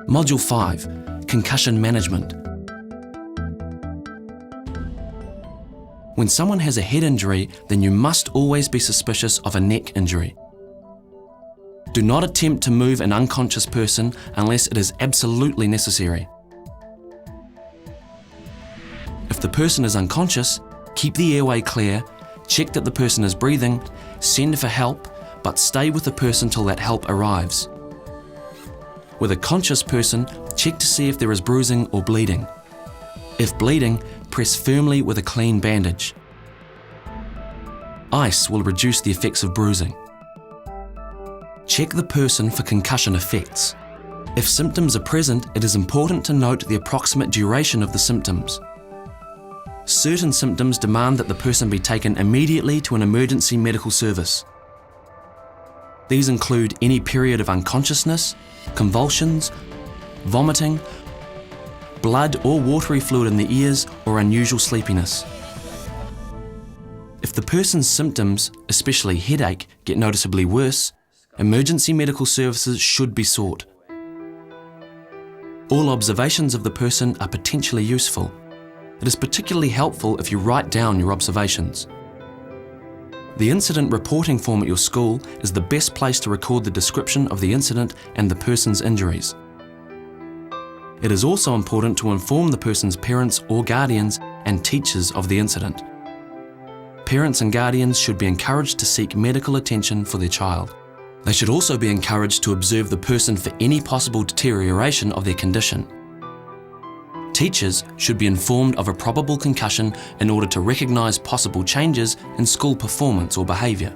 Module 5, Concussion Management. When someone has a head injury, then you must always be suspicious of a neck injury. Do not attempt to move an unconscious person unless it is absolutely necessary. If the person is unconscious, keep the airway clear, check that the person is breathing, send for help, but stay with the person till that help arrives. With a conscious person, check to see if there is bruising or bleeding. If bleeding, press firmly with a clean bandage. Ice will reduce the effects of bruising. Check the person for concussion effects. If symptoms are present, it is important to note the approximate duration of the symptoms. Certain symptoms demand that the person be taken immediately to an emergency medical service. These include any period of unconsciousness, convulsions, vomiting, blood or watery fluid in the ears, or unusual sleepiness. If the person's symptoms, especially headache, get noticeably worse, emergency medical services should be sought. All observations of the person are potentially useful. It is particularly helpful if you write down your observations. The incident reporting form at your school is the best place to record the description of the incident and the person's injuries. It is also important to inform the person's parents or guardians and teachers of the incident. Parents and guardians should be encouraged to seek medical attention for their child. They should also be encouraged to observe the person for any possible deterioration of their condition. Teachers should be informed of a probable concussion in order to recognise possible changes in school performance or behaviour.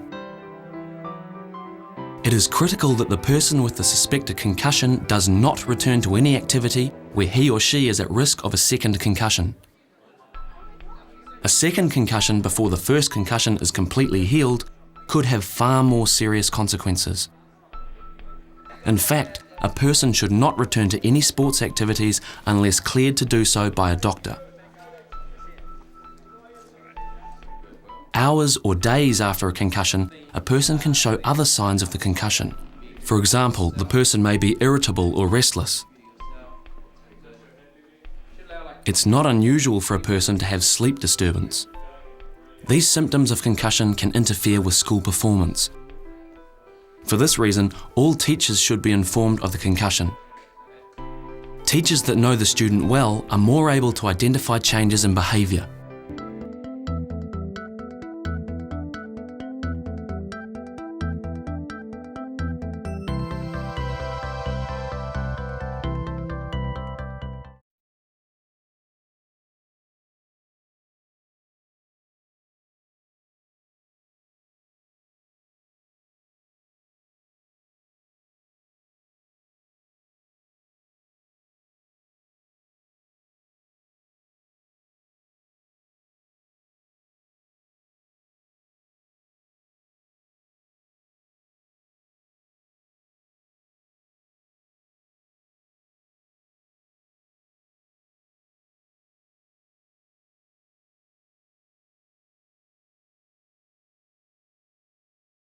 It is critical that the person with the suspected concussion does not return to any activity where he or she is at risk of a second concussion. A second concussion before the first concussion is completely healed could have far more serious consequences. In fact, a person should not return to any sports activities unless cleared to do so by a doctor. Hours or days after a concussion, a person can show other signs of the concussion. For example, the person may be irritable or restless. It's not unusual for a person to have sleep disturbance. These symptoms of concussion can interfere with school performance. For this reason, all teachers should be informed of the concussion. Teachers that know the student well are more able to identify changes in behaviour.